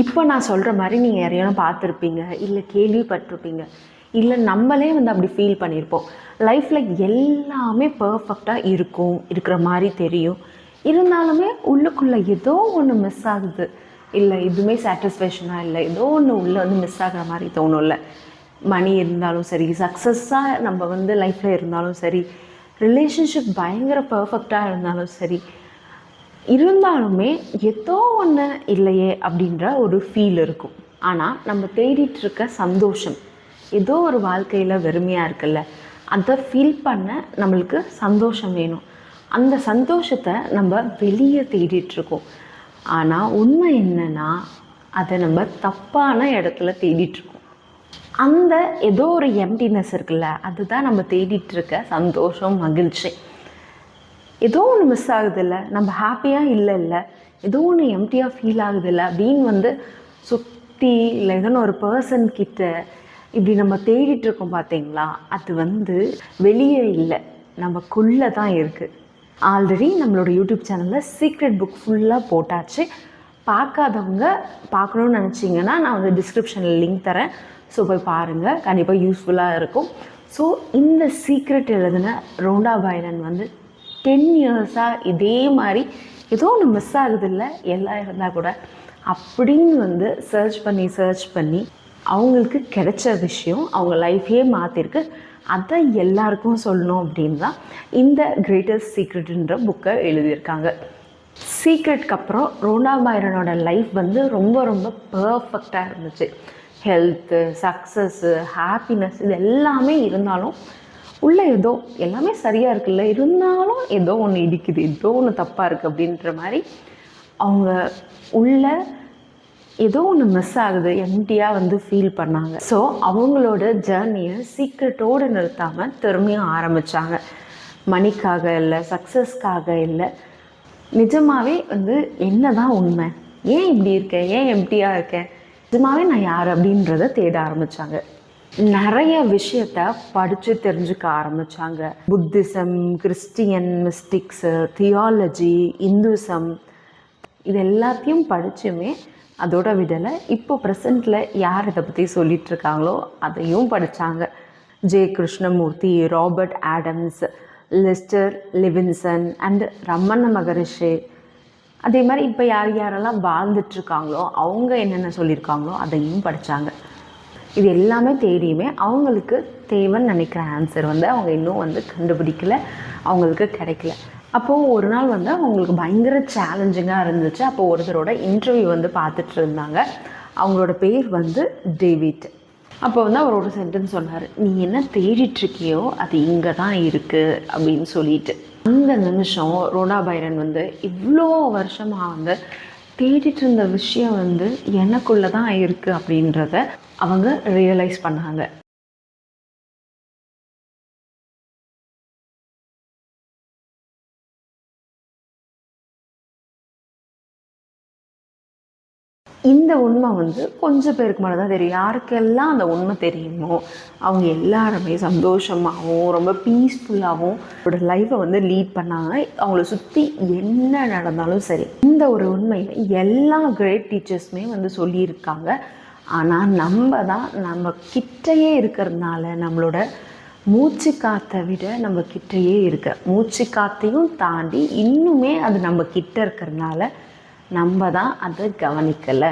இப்போ நான் சொல்கிற மாதிரி நீங்கள் யாரையும் பார்த்துருப்பீங்க, இல்லை கேள்விப்பட்டிருப்பீங்க, இல்லை நம்மளே வந்து அப்படி ஃபீல் பண்ணியிருப்போம். லைஃப்பில் எல்லாமே பர்ஃபெக்டாக இருக்கிற மாதிரி தெரியும். இருந்தாலுமே உள்ளுக்குள்ளே ஏதோ ஒன்று மிஸ் ஆகுது, இல்லை எதுவுமே சாட்டிஸ்ஃபேக்ஷனாக இல்லை, ஏதோ ஒன்று உள்ளே வந்து மிஸ் ஆகிற மாதிரி தோணும்ல. மணி இருந்தாலும் சரி, சக்ஸஸாக நம்ம வந்து லைஃப்பில் இருந்தாலும் சரி, ரிலேஷன்ஷிப் பயங்கர பர்ஃபெக்டாக இருந்தாலும் சரி, இருந்தாலுமே ஏதோ ஒன்று இல்லையே அப்படின்ற ஒரு ஃபீல் இருக்கும். ஆனால் நம்ம தேடிட்டுருக்க சந்தோஷம், ஏதோ ஒரு வாழ்க்கையில் வெறுமையாக இருக்குல்ல, அதை ஃபீல் பண்ண நம்மளுக்கு சந்தோஷம் வேணும். அந்த சந்தோஷத்தை நம்ம வெளியே தேடிட்டுருக்கோம். ஆனால் உண்மை என்னென்னா, அதை நம்ம தப்பான இடத்துல தேடிட்டுருக்கோம். அந்த ஏதோ ஒரு எம்டினஸ் இருக்குல்ல, அதுதான் நம்ம தேடிட்டுருக்க சந்தோஷம், மகிழ்ச்சி. ஏதோ ஒன்று மிஸ் ஆகுதில்ல, நம்ம ஹாப்பியாக இல்லை, ஏதோ ஒன்று எம்டியாக ஃபீல் ஆகுதில்ல அப்படின்னு வந்து சுற்றி இல்லை ஏதோன்னு ஒரு பர்சன்கிட்ட இப்படி நம்ம தேடிட்டுருக்கோம் பார்த்தீங்களா, அது வந்து வெளியே இல்லை, நமக்குள்ளே தான் இருக்குது. ஆல்ரெடி நம்மளோட யூடியூப் சேனலில் சீக்ரெட் புக் ஃபுல்லாக போட்டாச்சு. பார்க்காதவங்க பார்க்கணுன்னு நினச்சிங்கன்னா நான் வந்து டிஸ்கிரிப்ஷனில் லிங்க் தரேன். ஸோ போய் பாருங்கள், கண்டிப்பாக யூஸ்ஃபுல்லாக இருக்கும். ஸோ இந்த சீக்ரெட் எழுதின ரோண்டா பைரன் வந்து 10 இயர்ஸாக இதே மாதிரி ஏதோ ஒன்று மிஸ் ஆகுதில்ல, எல்லாம் இருந்தால் கூட அப்படின்னு வந்து சர்ச் பண்ணி அவங்களுக்கு கிடைச்ச விஷயம் அவங்க லைஃப்பையே மாற்றிருக்கு. அதை எல்லாருக்கும் சொல்லணும் அப்படின்னு தான் இந்த கிரேட்டஸ்ட் சீக்ரெட்ன்ற புக்கை எழுதியிருக்காங்க. சீக்ரெட்க்கு அப்புறம் ரோண்டா பைரனோட லைஃப் வந்து ரொம்ப ரொம்ப பர்ஃபெக்டாக இருந்துச்சு. ஹெல்த்து, சக்ஸஸ்ஸு, ஹாப்பினஸ் இது எல்லாமே இருந்தாலும் உள்ளே ஏதோ எல்லாமே சரியாக இருக்குல்ல, இருந்தாலும் ஏதோ ஒன்று இடிக்குது, ஏதோ ஒன்று தப்பாக இருக்குது அப்படின்ற மாதிரி அவங்க உள்ள ஏதோ ஒன்று மிஸ் ஆகுது, எம்டியாக வந்து ஃபீல் பண்ணாங்க. ஸோ அவங்களோட ஜேர்னியை சீக்ரெட்டோடு நிறுத்தாமல் திரும்பியும் ஆரம்பித்தாங்க. மணிக்காக இல்லை, சக்ஸஸ்க்காக இல்லை, நிஜமாகவே வந்து என்ன தான் உண்மை, ஏன் இப்படி இருக்கேன், ஏன் எம்டியாக இருக்கேன், நிஜமாகவே நான் யார் அப்படின்றத தேட ஆரம்பித்தாங்க. நிறைய விஷயத்த படித்து தெரிஞ்சுக்க ஆரம்பித்தாங்க. புத்திசம், கிறிஸ்டியன் மிஸ்டிக்ஸு, தியாலஜி, இந்துசம் இது எல்லாத்தையும் படித்துமே அதோட விடலை. இப்போ ப்ரெசண்ட்டில் யார் இதை பற்றி சொல்லிகிட்ருக்காங்களோ அதையும் படித்தாங்க. J Krishnamurti, Robert Adams, Lester Levenson and Ramana Maharshi, அதே மாதிரி இப்போ யாரெல்லாம் வாழ்ந்துட்டுருக்காங்களோ அவங்க என்னென்ன சொல்லியிருக்காங்களோ அதையும் படித்தாங்க. இது எல்லாமே தேடியுமே அவங்களுக்கு தேவைன்னு நினைக்கிற ஆன்சர் வந்து அவங்க இன்னும் வந்து கண்டுபிடிக்கல, அவங்களுக்கு கிடைக்கல. அப்போது ஒரு நாள் வந்து அவங்களுக்கு பயங்கர சேலஞ்சிங்காக இருந்துச்சு. அப்போது ஒருத்தரோட இன்டர்வியூ வந்து பார்த்துட்டு இருந்தாங்க. அவங்களோட பேர் வந்து டேவிட். அப்போ வந்து அவர் ஒரு சென்டென்ஸ் சொன்னார், நீ என்ன தேடிட்டுருக்கியோ அது இங்கே தான் இருக்குது அப்படின்னு சொல்லிட்டு. அந்த நிமிஷம் ரோண்டா பைரன் வந்து இவ்வளோ வருஷமாக வந்து தேடிட்டு இருந்த விஷயம் வந்து எனக்குள்ளே தான் இருக்குது அப்படின்றத அவங்க ரியலைஸ் பண்ணாங்க. இந்த உண்மை வந்து கொஞ்சம் பேருக்கு மட்டும் தான் தெரியும். யாருக்கெல்லாம் அந்த உண்மை தெரியுமோ அவங்க எல்லாருமே சந்தோஷமாகவும் ரொம்ப பீஸ்ஃபுல்லாகவும் அவரோட லைஃப்பை வந்து லீட் பண்ணாங்க. அவங்கள சுற்றி என்ன நடந்தாலும் சரி. இந்த ஒரு உண்மையை எல்லா கிரேட் டீச்சர்ஸுமே வந்து சொல்லியிருக்காங்க. ஆனால் நம்ம கிட்டையே இருக்கிறதுனால, நம்மளோட மூச்சு காற்றை விட நம்ம கிட்டையே மூச்சு காற்றையும் தாண்டி இன்னுமே அது நம்ம கிட்ட இருக்கிறதுனால நம்ம தான் அதை கவனிக்கலை.